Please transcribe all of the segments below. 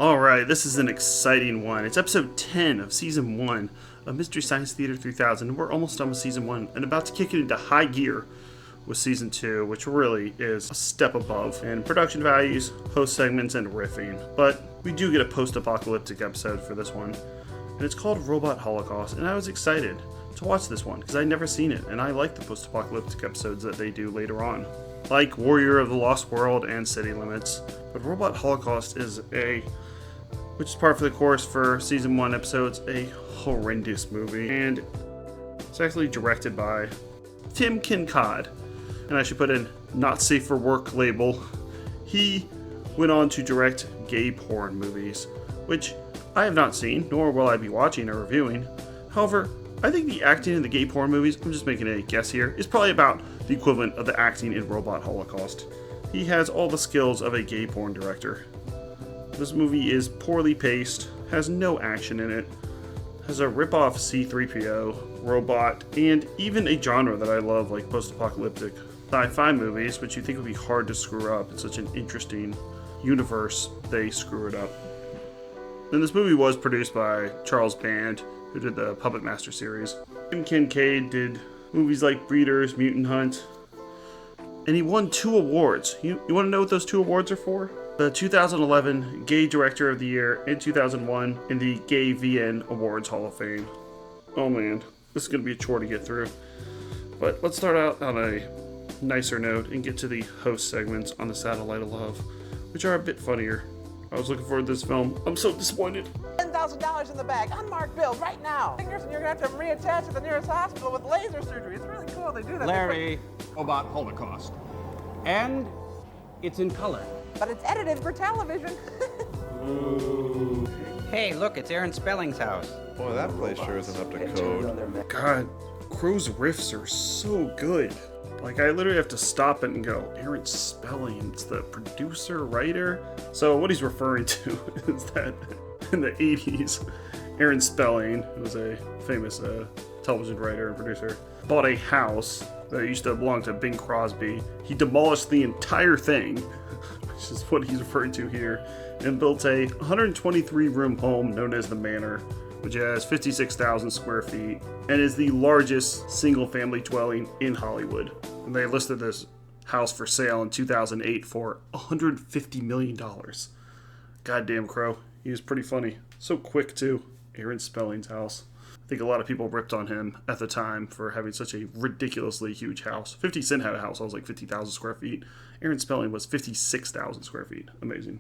Alright, this is an exciting one. It's episode 10 of season 1 of Mystery Science Theater 3000. We're almost done with season 1 and about to kick it into high gear with season 2, which really is a step above in production values, host segments, and riffing. But we do get a post-apocalyptic episode for this one, and it's called Robot Holocaust, and I was excited to watch this one because I'd never seen it, and I like the post-apocalyptic episodes that they do later on, like Warrior of the Lost World and City Limits. But Robot Holocaust is which is par for the course for season 1 episodes, a horrendous movie, and it's actually directed by Tim Kincaid, and I should put in not safe for work label. He went on to direct gay porn movies, which I have not seen, nor will I be watching or reviewing. However, I think the acting in the gay porn movies, I'm just making a guess here, is probably about the equivalent of the acting in Robot Holocaust. He has all the skills of a gay porn director. This movie is poorly paced, has no action in it, has a rip-off C-3PO, robot, and even a genre that I love, like post-apocalyptic sci-fi movies, which you think would be hard to screw up. It's such an interesting universe, they screw it up. And this movie was produced by Charles Band, who did the Puppet Master series. Tim Kincaid did movies like Breeders, Mutant Hunt, and he won 2 awards. You want to know what those 2 awards are for? The 2011 Gay Director of the Year and 2001 in the Gay VN Awards Hall of Fame. Oh man, this is going to be a chore to get through. But let's start out on a nicer note and get to the host segments on the Satellite of Love, which are a bit funnier. I was looking forward to this film. I'm so disappointed. $10,000 in the bag, unmarked bill, right now. Fingers, and you're gonna have to reattach at the nearest hospital with laser surgery. It's really cool. They do that. Larry, Robot Holocaust, and it's in color. But it's edited for television. Hey, look, it's Aaron Spelling's house. Boy, that place sure isn't up to code. God, Crow's riffs are so good. Like, I literally have to stop it and go, Aaron Spelling, it's the producer, writer? So what he's referring to is that in the 80s, Aaron Spelling, who was a famous television writer and producer, bought a house that used to belong to Bing Crosby. He demolished the entire thing, which is what he's referring to here, and built a 123-room home known as the Manor, which has 56,000 square feet and is the largest single-family dwelling in Hollywood. And they listed this house for sale in 2008 for $150 million. Goddamn Crow. He was pretty funny. So quick, too. Aaron Spelling's house. I think a lot of people ripped on him at the time for having such a ridiculously huge house. 50 Cent had a house that was like 50,000 square feet. Aaron Spelling was 56,000 square feet. Amazing.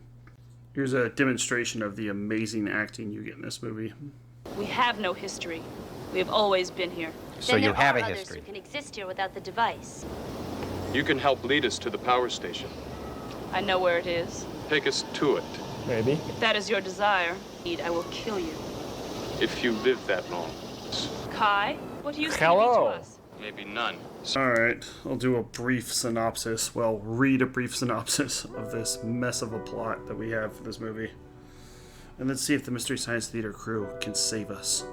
Here's a demonstration of the amazing acting you get in this movie. We have no history. We have always been here. So you have a history. Who can exist here without the device. You can help lead us to the power station. I know where it is. Take us to it. Maybe. If that is your desire, I will kill you. If you live that long. Kai, what do you say to Hello. us? Maybe none. Alright, I'll do a brief synopsis. Well, read a brief synopsis of this mess of a plot that we have for this movie. And let's see if the Mystery Science Theater crew can save us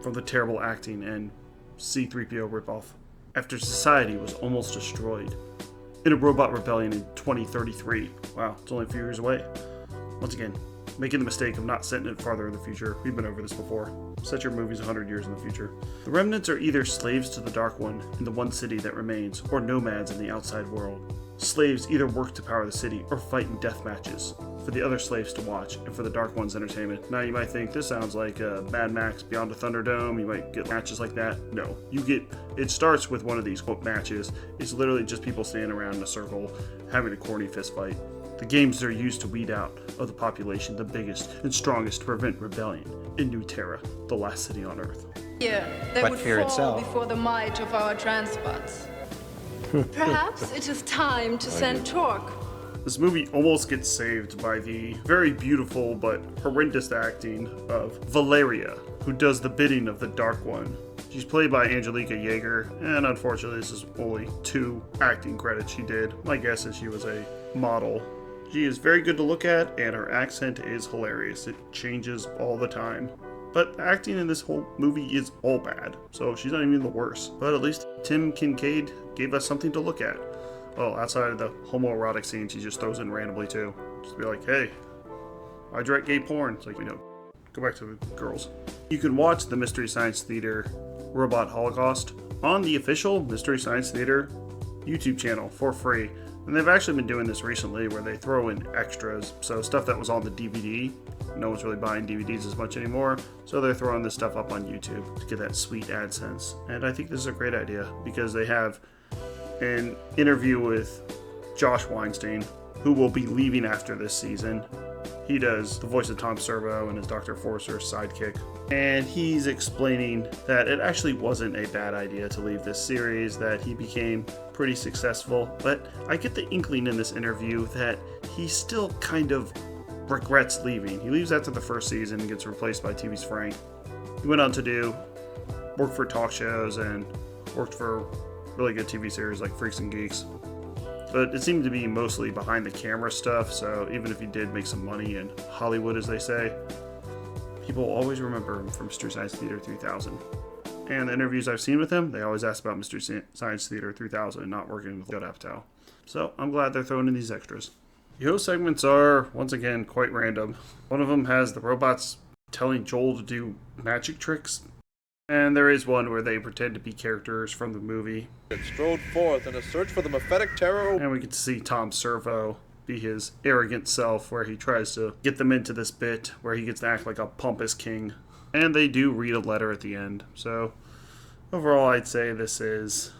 from the terrible acting and C-3PO ripoff after society was almost destroyed in a robot rebellion in 2033. Wow, it's only a few years away. Once again, making the mistake of not setting it farther in the future. We've been over this before. Set your movies 100 years in the future. The remnants are either slaves to the Dark One in the one city that remains, or nomads in the outside world. Slaves either work to power the city or fight in death matches for the other slaves to watch and for the Dark One's entertainment. Now you might think this sounds like Mad Max Beyond the Thunderdome. You might get matches like that. No, it starts with one of these quote matches. It's literally just people standing around in a circle having a corny fist fight. The games are used to weed out of the population the biggest and strongest to prevent rebellion in New Terra, the last city on Earth. Yeah, they But would fear fall itself. before the might of our transpots. Perhaps it is time to send Torque. This movie almost gets saved by the very beautiful but horrendous acting of Valeria, who does the bidding of the Dark One. She's played by Angelica Yeager, and unfortunately this is only 2 acting credits she did. My guess is she was a model. She is very good to look at, and her accent is hilarious. It changes all the time. But acting in this whole movie is all bad, so she's not even the worst. But at least Tim Kincaid gave us something to look at. Well, outside of the homoerotic scenes he just throws in randomly too. Just be like, hey, I direct gay porn. It's like, go back to the girls. You can watch the Mystery Science Theater Robot Holocaust on the official Mystery Science Theater YouTube channel for free. And they've actually been doing this recently where they throw in extras. So stuff that was on the DVD. No one's really buying DVDs as much anymore. So they're throwing this stuff up on YouTube to get that sweet AdSense. And I think this is a great idea because they have an interview with Josh Weinstein, who will be leaving after this season. He does the voice of Tom Servo and is Dr. Forcer's sidekick. And he's explaining that it actually wasn't a bad idea to leave this series, that he became pretty successful. But I get the inkling in this interview that he still kind of regrets leaving. He leaves after the first season and gets replaced by TV's Frank. He went on to work for talk shows and worked for really good TV series like Freaks and Geeks. But it seemed to be mostly behind the camera stuff, so even if he did make some money in Hollywood, as they say, people will always remember him from Mystery Science Theater 3000. And the interviews I've seen with him, they always ask about Mystery Science Theater 3000 and not working with Judd Apatow. So I'm glad they're throwing in these extras. The host segments are, once again, quite random. One of them has the robots telling Joel to do magic tricks. And there is one where they pretend to be characters from the movie. It strode forth in a search for the mephitic terror. And we get to see Tom Servo be his arrogant self, where he tries to get them into this bit where he gets to act like a pompous king. And they do read a letter at the end. So overall, I'd say this is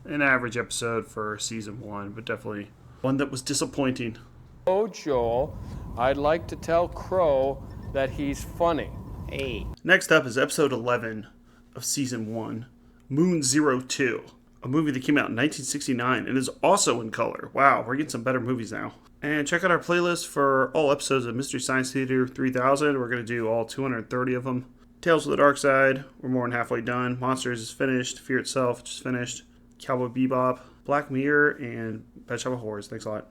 an average episode for season 1, but definitely one that was disappointing. Oh, Joel, I'd like to tell Crow that he's funny. Hey. Next up is episode 11 of season 1, Moon 02, a movie that came out in 1969 and is also in color. Wow, we're getting some better movies now. And check out our playlist for all episodes of Mystery Science Theater 3000. We're going to do all 230 of them. Tales of the Dark Side, we're more than halfway done. Monsters is finished. Fear Itself just finished. Cowboy Bebop, Black Mirror, and Pet Shop of Horrors. Thanks a lot.